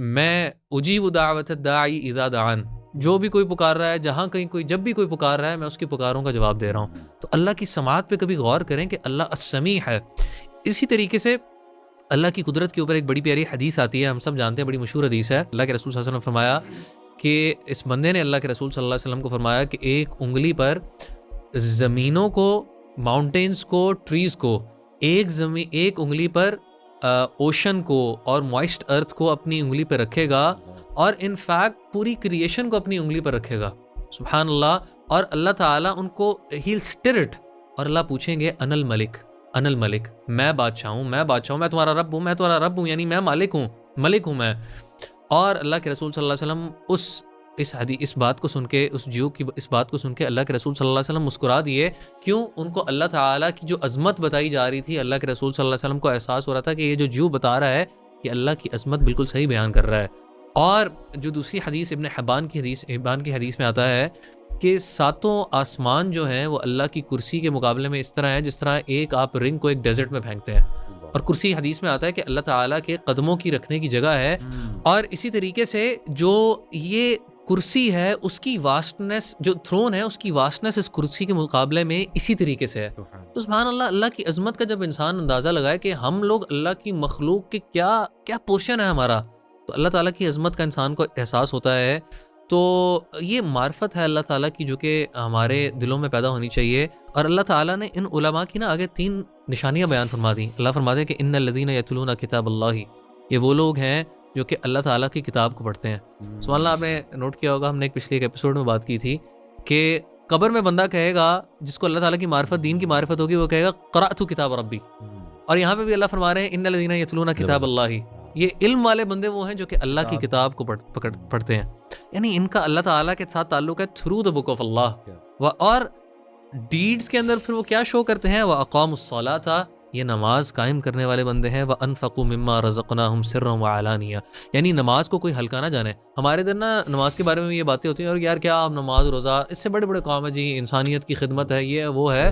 میں اجیب دعوت الداعی اذا دعان، جو بھی کوئی پکار رہا ہے، جہاں کہیں کوئی جب بھی کوئی پکار رہا ہے، میں اس کی پکاروں کا جواب دے رہا ہوں. تو اللہ کی سماعت پہ کبھی غور کریں کہ اللہ السمیع ہے. اسی طریقے سے اللہ کی قدرت کے اوپر ایک بڑی پیاری حدیث آتی ہے، ہم سب جانتے ہیں، بڑی مشہور حدیث ہے. اللہ کے رسول صلی اللہ علیہ وسلم نے فرمایا کہ اس بندے نے اللہ کے رسول صلی اللہ علیہ وسلم کو فرمایا کہ ایک انگلی پر زمینوں کو، ماؤنٹینز کو، ٹریز کو، ایک انگلی پر اوشن کو اور موائسٹ ارتھ کو اپنی انگلی پہ رکھے گا، اور انفیکٹ پوری کریشن کو اپنی انگلی پر رکھے گا. سبحان اللہ. اور اللہ تعالیٰ ان کو ہیل اسٹرٹ، اور اللہ پوچھیں گے ان الملک، ان الملک، میں بادشاہ ہوں، میں بادشاہ ہوں، میں تمہارا رب ہوں، میں تمہارا رب ہوں، یعنی میں مالک ہوں، ملک ہوں میں. اور اللہ کے رسول صلی اللہ علیہ وسلم اس بات کو سن کے، اس جیو کی اس بات کو سن کے اللہ کے رسول صلی اللہ علیہ وسلم مسکرا دیے. کیوں؟ ان کو اللہ تعالیٰ کی جو عظمت بتائی جا رہی تھی، اللہ کے رسول صلی اللہ علیہ وسلم کو احساس ہو رہا تھا کہ یہ جو جیو بتا رہا ہے یہ اللہ کی عظمت بالکل صحیح بیان کر رہا ہے. اور جو دوسری حدیث ابن حبان کی حدیث میں آتا ہے کہ ساتوں آسمان جو ہیں وہ اللہ کی کرسی کے مقابلے میں اس طرح ہے جس طرح ایک آپ رنگ کو ایک ڈیزرٹ میں پھینکتے ہیں. اور کرسی حدیث میں آتا ہے کہ اللہ تعالیٰ کے قدموں کی رکھنے کی جگہ ہے. اور اسی طریقے سے جو یہ کرسی ہے اس کی واسٹنس، جو تھرون ہے اس کی واسٹنس اس کرسی کے مقابلے میں اسی طریقے سے ہے. تو سبحان اللہ، اللہ کی عظمت کا جب انسان اندازہ لگائے کہ ہم لوگ اللہ کی مخلوق کے کیا پورشن ہے ہمارا، تو اللہ تعالیٰ کی عظمت کا انسان کو احساس ہوتا ہے. تو یہ معرفت ہے اللہ تعالیٰ کی جو کہ ہمارے دلوں میں پیدا ہونی چاہیے. اور اللہ تعالیٰ نے ان علماء کی آگے 3 نشانیاں بیان فرما دیں. اللہ فرماتے ہیں کہ ان الذین یتلون کتاب اللہ، یہ وہ لوگ ہیں جو کہ اللہ تعالیٰ کی کتاب کو پڑھتے ہیں. سبحان اللہ. آپ نے نوٹ کیا ہوگا، ہم نے پچھلے ایک ایپیسوڈ میں بات کی تھی کہ قبر میں بندہ کہے گا، جس کو اللہ تعالیٰ کی معرفت، دین کی معرفت ہوگی، وہ کہے گا قرأت کتاب ربی. اور یہاں پہ بھی اللہ فرما رہے ہیں ان الذین یتلون کتاب اللہ، یہ علم والے بندے وہ ہیں جو کہ اللہ کی کتاب کو پڑھتے ہیں. یعنی ان کا اللہ تعالیٰ کے ساتھ تعلق ہے تھرو دا بک آف اللہ. اور ڈیڈز کے اندر پھر وہ کیا شو کرتے ہیں؟ وَأَقَامُوا الصَّلَاةَ، یہ نماز قائم کرنے والے بندے ہیں. وَأَنفَقُوا مِمَّا رَزَقْنَاهُمْ سِرًّا وَعَلَانِيَةً، یعنی نماز کو کوئی ہلکا نہ جانے. ہمارے ادھر نماز کے بارے میں یہ باتیں ہوتی ہیں، اور یار کیا آپ نماز روزہ، اس سے بڑے بڑے کام ہے جی، انسانیت کی خدمت ہے، یہ وہ ہے.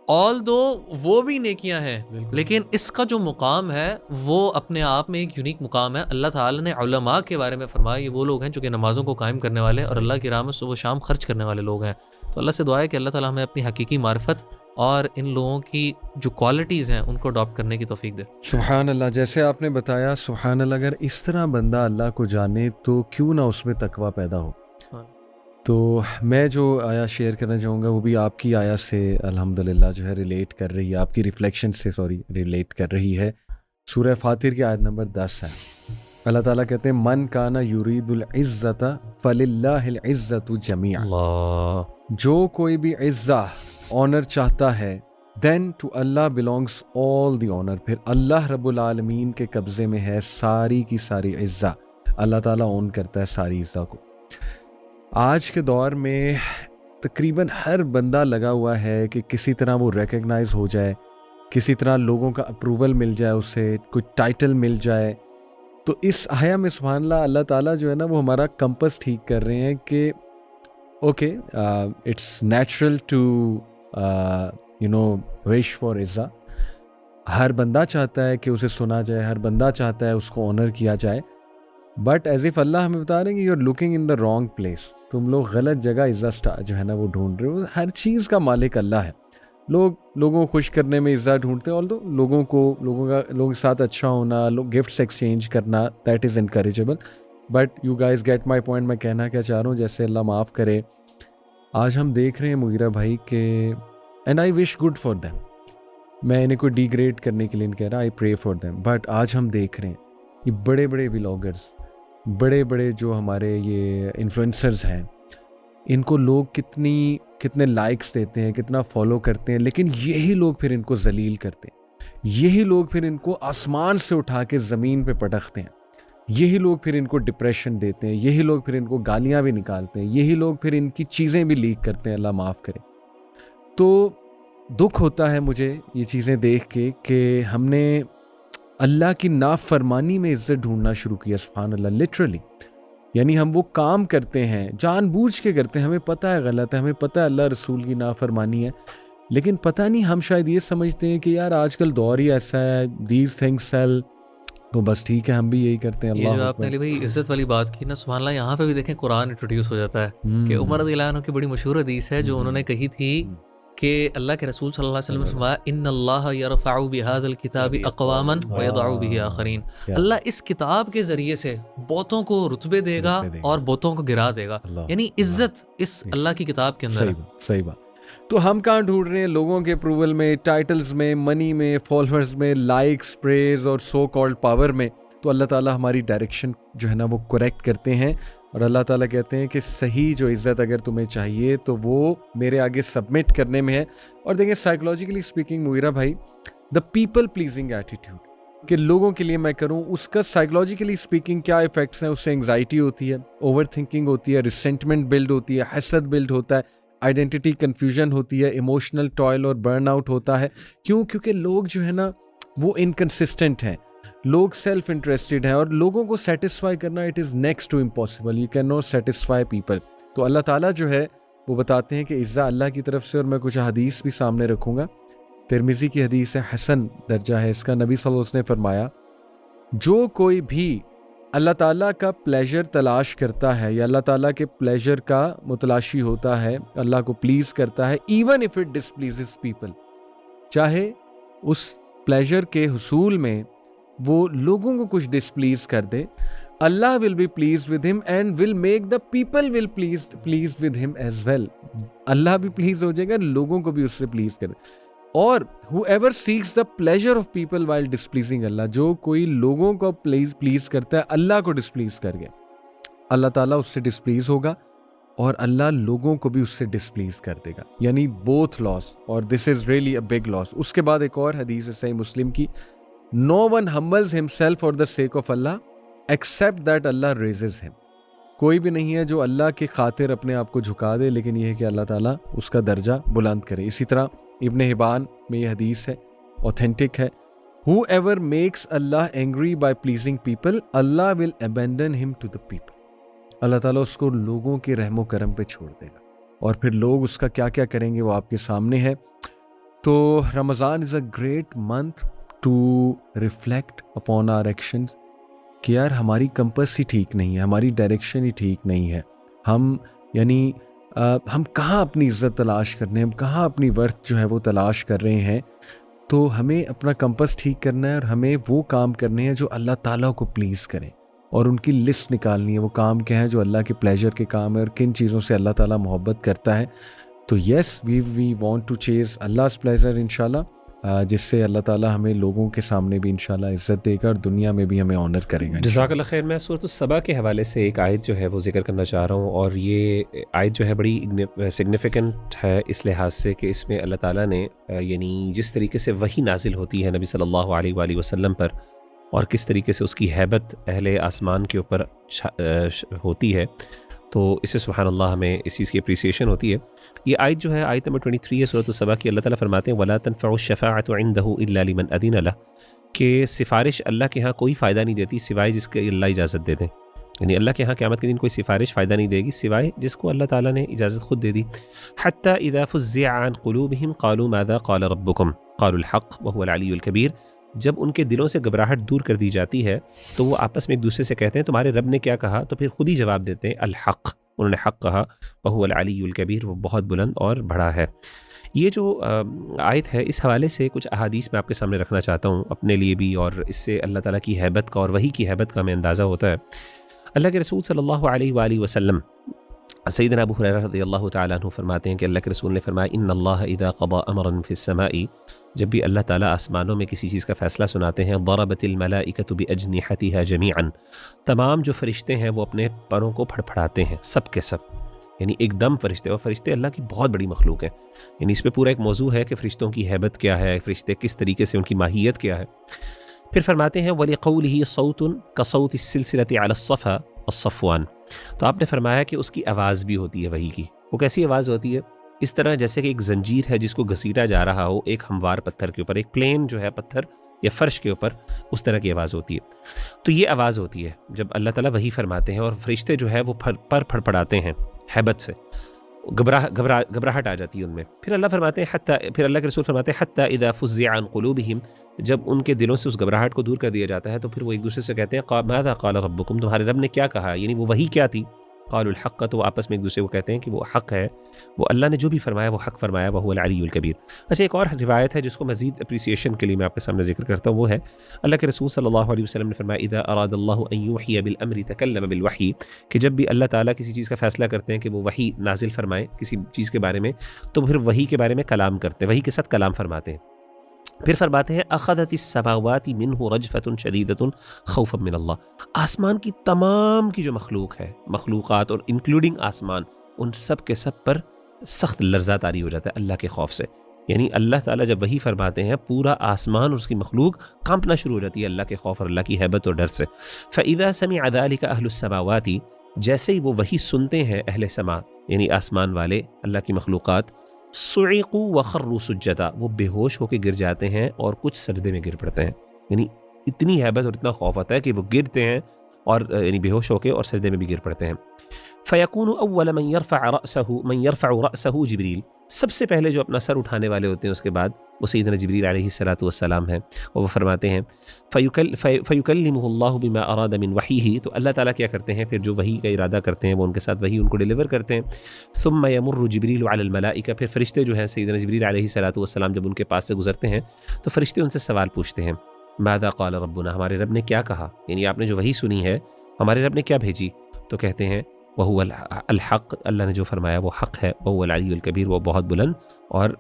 آل دو وہ بھی نیکیاں ہیں، لیکن اس کا جو مقام ہے وہ اپنے آپ میں ایک یونیک مقام ہے. اللہ تعالیٰ نے علماء کے بارے میں فرمایا یہ وہ لوگ ہیں جو کہ نمازوں کو قائم کرنے والے اور اللہ کی راہ میں صبح و شام خرچ کرنے والے لوگ ہیں. تو اللہ سے دعا ہے کہ اللہ تعالیٰ ہمیں اپنی حقیقی معرفت اور ان لوگوں کی جو کوالٹیز ہیں ان کو اڈاپٹ کرنے کی توفیق دے. سبحان اللہ. جیسے آپ نے بتایا، سبحان اللہ، اگر اس طرح بندہ اللہ کو جانے تو کیوں نہ اس میں تقویٰ پیدا ہو. تو میں جو آیا شیئر کرنا چاہوں گا وہ بھی آپ کی آیا سے الحمدللہ جو ہے ریلیٹ کر رہی ہے، آپ کی ریفلیکشن سے ریلیٹ کر رہی ہے. سورہ فاطر کی آیت نمبر 10 ہے. اللہ تعالیٰ کہتے ہیں من کانا یرید العزت فللہ العزت جمیعا، جو کوئی بھی عزت، آنر چاہتا ہے، دین ٹو اللہ بلانگس آل دی آنر، پھر اللہ رب العالمین کے قبضے میں ہے ساری کی ساری عزت. اللہ تعالیٰ اون کرتا ہے ساری عزت کو. آج کے دور میں تقریباً ہر بندہ لگا ہوا ہے کہ کسی طرح وہ ریکگنائز ہو جائے، کسی طرح لوگوں کا اپروول مل جائے، اسے کوئی ٹائٹل مل جائے. تو اس آیا میں سبحان اللہ، اللہ تعالیٰ جو ہے نا وہ ہمارا کمپس ٹھیک کر رہے ہیں کہ okay, it's natural to wish for عزا. ہر بندہ چاہتا ہے کہ اسے سنا جائے، ہر بندہ چاہتا ہے اس کو آنر کیا جائے. بٹ ایز اف اللہ ہمیں بتا رہے ہیں کہ you are looking in the wrong place, تم لوگ غلط جگہ عزت جو ہے نا وہ ڈھونڈ رہے ہو. ہر چیز کا مالک اللہ ہے. لوگوں کو خوش کرنے میں عزت ڈھونڈتے ہیں، اور لوگوں کے ساتھ اچھا ہونا، گفٹس ایکسچینج کرنا، that is encourageable. But you guys get my point. میں کہنا کیا چاہ رہا ہوں، جیسے اللہ معاف کرے، آج ہم دیکھ رہے ہیں مغیرہ بھائی کہ and I wish good for them, میں انہیں کوئی ڈیگریڈ کرنے کے لیے نہیں کہہ رہا، آئی پرے فار دیم. بٹ آج ہم دیکھ رہے ہیں یہ بڑے بڑے ولاگرز، بڑے بڑے جو ہمارے یہ انفلوئنسرز ہیں، ان کو لوگ کتنے لائکس دیتے ہیں، کتنا فالو کرتے ہیں، لیکن یہی لوگ پھر ان کو ذلیل کرتے ہیں. یہی لوگ پھر ان کو آسمان سے اٹھا کے زمین پہ پٹکتے ہیں. یہی لوگ پھر ان کو ڈپریشن دیتے ہیں. یہی لوگ پھر ان کو گالیاں بھی نکالتے ہیں. یہی لوگ پھر ان کی چیزیں بھی لیک کرتے ہیں. اللہ معاف کرے. تو دکھ ہوتا ہے مجھے یہ چیزیں دیکھ کے کہ ہم نے اللہ کی نافرمانی میں عزت ڈھونڈنا شروع کیا. سبحان اللہ. لٹرلی یعنی ہم وہ کام کرتے ہیں، جان بوجھ کے کرتے ہیں، ہمیں پتہ ہے غلط ہے، ہمیں پتہ ہے اللہ رسول کی نافرمانی ہے، لیکن پتہ نہیں ہم شاید یہ سمجھتے ہیں کہ یار آج کل دور ہی ایسا ہے، دیز تھنگس سیل، تو بس ٹھیک ہے، ہم بھی یہی کرتے ہیں. یہ جو اللہ آپ نے علی بھائی عزت والی بات کی نا، سبحان اللہ، یہاں پہ بھی دیکھیں قرآن انٹروڈیوس ہو جاتا ہے کہ عمر رضی اللہ عنہ کی بڑی مشہور حدیث ہے جو انہوں نے کہی تھی کہ اللہ کے رسول صلی اللہ علیہ وسلم نے فرمایا ان اللہ یرفع بہذا الکتاب اقواما ویضع به آخرین. اللہ اس کتاب کے ذریعے سے بہتوں کو رتبے دے گا اور بہتوں کو گرا دے گا. یعنی عزت اس اللہ کی کتاب کے اندر ہے. صحیح بات. تو ہم کہاں ڈھونڈ رہے ہیں؟ لوگوں کے اپروول میں، ٹائٹلز میں، منی میں، فالوورز میں، لائکس، پریز اور سو کالڈ پاور میں. تو اللہ تعالیٰ ہماری ڈائریکشن جو ہے نا وہ کریکٹ کرتے ہیں، اور اللہ تعالیٰ کہتے ہیں کہ صحیح جو عزت اگر تمہیں چاہیے تو وہ میرے آگے سبمٹ کرنے میں ہے. اور دیکھیں سائیکولوجیکلی اسپیکنگ مغیرہ بھائی، دا پیپل پلیزنگ ایٹیٹیوڈ کہ لوگوں کے لیے میں کروں، اس کا سائیکولوجیکلی اسپیکنگ کیا ایفیکٹس ہیں؟ اس سے انگزائٹی ہوتی ہے، اوور تھنکنگ ہوتی ہے، ریسنٹمنٹ بلڈ ہوتی ہے، حسد بلڈ ہوتا ہے، آئیڈینٹی کنفیوژن ہوتی ہے، ایموشنل ٹوائل اور برن آؤٹ ہوتا ہے. کیوں؟ کیونکہ لوگ جو ہے نا وہ انکنسسٹنٹ ہیں، لوگ سیلف انٹرسٹڈ ہیں، اور لوگوں کو سیٹسفائی کرنا it is next to impossible. You can not satisfy people. تو اللہ تعالیٰ جو ہے وہ بتاتے ہیں کہ عزت اللہ کی طرف سے. اور میں کچھ حدیث بھی سامنے رکھوں گا. ترمذی کی حدیث ہے، حسن درجہ ہے اس کا. نبی صلی اللہ علیہ وسلم نے فرمایا جو کوئی بھی اللہ تعالیٰ کا پلیجر تلاش کرتا ہے یا اللہ تعالیٰ کے پلیجر کا متلاشی ہوتا ہے، اللہ کو پلیز کرتا ہے، ایون اف اٹ ڈسپلیزز پیپل، چاہے اس پلیجر کے حصول میں وہ لوگوں کو کچھ ڈسپلیز کر دے، اللہ will be please with him and will make the people will please with him as well. اللہ بھی پلیز ہو جائے گا، لوگوں کو بھی اس سے پلیز کرے. اور whoever seeks the pleasure of people while displeasing اللہ، جو کوئی لوگوں کو پلیز کرتا ہے اللہ کو ڈسپلیز کر گیا، اللہ تعالیٰ اس سے ڈسپلیز ہوگا اور اللہ لوگوں کو بھی اس سے ڈسپلیز کر دے گا. یعنی both loss، اور this is really a big loss. اس کے بعد ایک اور حدیث ہے صحیح مسلم کی، no one humbles himself for the sake of Allah except that Allah raises him. کوئی بھی نہیں ہے جو اللہ کی خاطر اپنے آپ کو جھکا دے، لیکن یہ ہے کہ اللہ تعالیٰ اس کا درجہ بلند کرے. اسی طرح ابن حبان میں یہ حدیث ہے، اوتھینٹک ہے، whoever makes Allah angry by pleasing people Allah will abandon him to the people. اللہ تعالیٰ اس کو لوگوں کے رحم و کرم پہ چھوڑ دے گا، اور پھر لوگ اس کا کیا کیا کریں گے وہ آپ کے سامنے ہے. تو Ramzan is a great month to reflect upon our actions کہ یار ہماری کمپس ہی ٹھیک نہیں ہے، ہماری ڈائریکشن ہی ٹھیک نہیں ہے. ہم کہاں اپنی عزت تلاش کرنے ہیں، ہم کہاں اپنی ورتھ جو ہے وہ تلاش کر رہے ہیں. تو ہمیں اپنا کمپس ٹھیک کرنا ہے، اور ہمیں وہ کام کرنے ہیں جو اللہ تعالیٰ کو پلیز کریں، اور ان کی لسٹ نکالنی ہے وہ کام کیا ہیں جو اللہ کے پلیجر کے کام ہے، اور کن چیزوں سے اللہ تعالیٰ محبت کرتا ہے. تو یس وی وانٹ ٹو چیز Allah's pleasure انشاءاللہ، جس سے اللہ تعالیٰ ہمیں لوگوں کے سامنے بھی انشاءاللہ عزت دے گا اور دنیا میں بھی ہمیں آنر کرے گا. جزاک اللہ خیر. میں سورۃ السبا کے حوالے سے ایک آیت جو ہے وہ ذکر کرنا چاہ رہا ہوں، اور یہ آیت جو ہے بڑی سگنیفیکنٹ ہے اس لحاظ سے کہ اس میں اللہ تعالیٰ نے یعنی جس طریقے سے وحی نازل ہوتی ہے نبی صلی اللہ علیہ وآلہ وسلم پر، اور کس طریقے سے اس کی ہیبت اہل آسمان کے اوپر ہوتی ہے، تو اس سے سبحان اللہ ہمیں اس چیز کی اپریسیشن ہوتی ہے. یہ آیت جو ہے آیت نمبر 23 ہے سورۃ السبا کی. اللہ تعالیٰ فرماتے ہیں وَلَا تَنْفَعُ الشَّفَاعَةُ عِنْدَهُ إِلَّا لِمَنْ أَذِنَ لَهُ، کہ سفارش اللہ کے ہاں کوئی فائدہ نہیں دیتی سوائے جس کے اللہ اجازت دے دیں. یعنی اللہ کے ہاں قیامت کے دن کوئی سفارش فائدہ نہیں دے گی سوائے جس کو اللہ تعالیٰ نے اجازت خود دے دی. حَتَّى إِذَا فُزِّعَ عَنْ قُلُوبِهِمْ قَالُوا مَاذَا قَالَ رَبُّكُمْ قَالُوا الْحَقَّ وَهُوَ الْعَلِيُّ الْكَبِيرُ. جب ان کے دلوں سے گھبراہٹ دور کر دی جاتی ہے تو وہ آپس میں ایک دوسرے سے کہتے ہیں تمہارے رب نے کیا کہا، تو پھر خود ہی جواب دیتے ہیں الحق، انہوں نے حق کہا، وَهُوَ الْعَلِيُّ الْكَبِيرُ، وہ بہت بلند اور بڑا ہے. یہ جو آیت ہے اس حوالے سے کچھ احادیث میں آپ کے سامنے رکھنا چاہتا ہوں اپنے لیے بھی، اور اس سے اللہ تعالیٰ کی ہیبت کا اور وحی کی ہیبت کا ہمیں اندازہ ہوتا ہے. اللہ کے رسول صلی اللہ علیہ وآلہ وسلم سیدنا ابو ہریرہ رضی اللہ تعالیٰ عنہ فرماتے ہیں کہ اللہ کے رسول نے فرمایا ان اللہ اذا قضى امرا فی السماء، جب بھی اللہ تعالیٰ آسمانوں میں کسی چیز کا فیصلہ سناتے ہیں ضربت الملائکۃ باجنحتها جمیعا، تمام جو فرشتے ہیں وہ اپنے پروں کو پھڑپھڑاتے ہیں سب کے سب، یعنی ایک دم فرشتے، اور فرشتے اللہ کی بہت بڑی مخلوق ہیں. یعنی اس پہ پورا ایک موضوع ہے کہ فرشتوں کی ہیبت کیا ہے، فرشتے کس طریقے سے، ان کی ماہیت کیا ہے. پھر فرماتے ہیں وَلِقَوْلِهِ صَوْتٌ كَصَوْتِ السِّلْسِلَةِ عَلَى الصَّفَا الصَّفْوَانِ، تو آپ نے فرمایا کہ اس کی آواز بھی ہوتی ہے وحی کی. وہ کیسی آواز ہوتی ہے؟ اس طرح جیسے کہ ایک زنجیر ہے جس کو گھسیٹا جا رہا ہو ایک ہموار پتھر کے اوپر، ایک پلین جو ہے پتھر یا فرش کے اوپر، اس طرح کی آواز ہوتی ہے. تو یہ آواز ہوتی ہے جب اللہ تعالیٰ وحی فرماتے ہیں، اور فرشتے جو ہے وہ پر پھڑپڑاتے ہیں ہیبت سے. گھبراہٹ آ جاتی ہے ان میں. پھر اللہ فرماتے ہیں پھر اللہ کے رسول فرماتے ہیں حتی اذا فزع عن قلوبہم، جب ان کے دلوں سے اس گھبراہٹ کو دور کر دیا جاتا ہے تو پھر وہ ایک دوسرے سے کہتے ہیں ماذا قال ربکم، تمہارے رب نے کیا کہا، یعنی وہ وحی کیا تھی. قالوا الحق، تو وہ آپس میں ایک دوسرے کو کہتے ہیں کہ وہ حق ہے، وہ اللہ نے جو بھی فرمایا وہ حق فرمایا، وهو العلی الکبیر. اچھا ایک اور روایت ہے جس کو مزید اپریسیشن کے لیے میں آپ کے سامنے ذکر کرتا ہوں، وہ ہے اللہ کے رسول صلی اللہ علیہ وسلم نے فرمایا اذا اراد اللہ ان یوحی بالامر تکلم بالوحی، کہ جب بھی اللہ تعالیٰ کسی چیز کا فیصلہ کرتے ہیں کہ وہ وحی نازل فرمائیں کسی چیز کے بارے میں، تو پھر وحی کے بارے میں کلام کرتے ہیں، وحی کے ساتھ کلام فرماتے ہیں. پھر فرماتے ہیں اخذت السماوات منہ رجفۃ شدیدۃ خوفا من اللہ، آسمان کی تمام کی جو مخلوق ہے، مخلوقات اور انکلوڈنگ آسمان، ان سب کے سب پر سخت لرزہ طاری ہو جاتا ہے اللہ کے خوف سے. یعنی اللہ تعالیٰ جب وحی فرماتے ہیں پورا آسمان اور اس کی مخلوق کانپنا شروع ہو جاتی ہے اللہ کے خوف اور اللہ کی ہیبت اور ڈر سے. فَإِذَا سَمِعَ ذَلِكَ أَهْلُ السَّمَاوَاتِ، جیسے ہی وہ وحی سنتے ہیں اہل سما یعنی آسمان والے اللہ کی مخلوقات، صعقوا وخروا سجدا، وہ بے ہوش ہو کے گر جاتے ہیں اور کچھ سجدے میں گر پڑتے ہیں. یعنی اتنی ہیبت اور اتنا خوف آتا ہے کہ وہ گرتے ہیں اور یعنی بے ہوش ہو کے اور سجدے میں بھی گر پڑتے ہیں. فَيَكُونُ أَوَّلَ مَنْ يَرْفَعُ رَأْسَهُ جبریل، سب سے پہلے جو اپنا سر اٹھانے والے ہوتے ہیں اس کے بعد وہ سیدنا جبریل علیہ الصلاۃ والسلام ہیں، اور وہ فرماتے ہیں فَيُكَلِّمُهُ اللَّهُ بِمَا أَرَادَ مِنْ وَحْيِهِ، تو اللہ تعالیٰ کیا کرتے ہیں پھر جو وحی کا ارادہ کرتے ہیں وہ ان کے ساتھ وحی ان کو ڈیلیور کرتے ہیں. ثُمَّ يَمُرُّ جبریل علی الملائکہ، پھر فرشتے جو ہیں سیدنا جبریل علیہ الصلاۃ والسلام جب ان کے پاس سے گزرتے ہیں تو فرشتے ان سے سوال پوچھتے ہیں ماذا قال ربنا، ہمارے رب نے کیا کہا، یعنی آپ نے جو وحی سنی ہے ہمارے رب نے کیا بھیجی. تو کہتے ہیں وَهُوَ الحق، اللہ نے جو فرمایا وہ حق ہے، وَهُوَ العلی الکبیر، وہ بہت بلند اور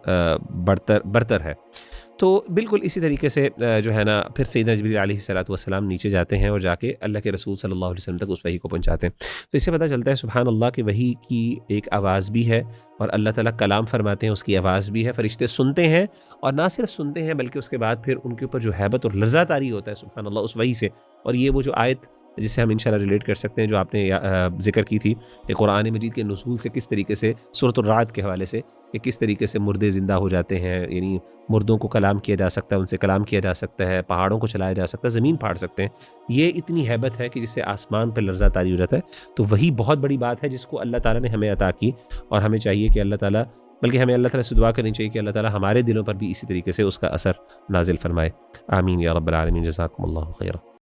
برتر ہے. تو بالکل اسی طریقے سے جو ہے نا پھر سیدنا جبریل علیہ الصلاۃ والسلام نیچے جاتے ہیں اور جا کے اللہ کے رسول صلی اللہ علیہ وسلم تک اس وحی کو پہنچاتے ہیں. تو اس سے پتہ چلتا ہے سبحان اللہ کہ وحی کی ایک آواز بھی ہے اور اللہ تعالیٰ کلام فرماتے ہیں اس کی آواز بھی ہے، فرشتے سنتے ہیں اور نہ صرف سنتے ہیں بلکہ اس کے بعد پھر ان کے اوپر جو ہیبت اور لرزہ طاری ہوتا ہے سبحان اللہ اس وحی سے. اور یہ وہ جو آیت جسے ہم انشاءاللہ ریلیٹ کر سکتے ہیں جو آپ نے ذکر کی تھی کہ قرآن مجید کے نزول سے کس طریقے سے سورۃ الرعد کے حوالے سے کہ کس طریقے سے مردے زندہ ہو جاتے ہیں، یعنی مردوں کو کلام کیا جا سکتا ہے، ان سے کلام کیا جا سکتا ہے، پہاڑوں کو چلایا جا سکتا ہے، زمین پھاڑ سکتے ہیں. یہ اتنی ہیبت ہے کہ جس سے آسمان پہ لرزہ طاری ہو جاتا ہے. تو وہی بہت بڑی بات ہے جس کو اللہ تعالیٰ نے ہمیں عطا کی، اور ہمیں چاہیے کہ اللہ تعالیٰ بلکہ ہمیں اللہ تعالیٰ سے دعا کرنی چاہیے کہ اللہ تعالیٰ ہمارے دلوں پر بھی اسی طریقے سے اس کا اثر نازل فرمائے. آمین یا رب العالمین. جزاکم اللہ خیرا.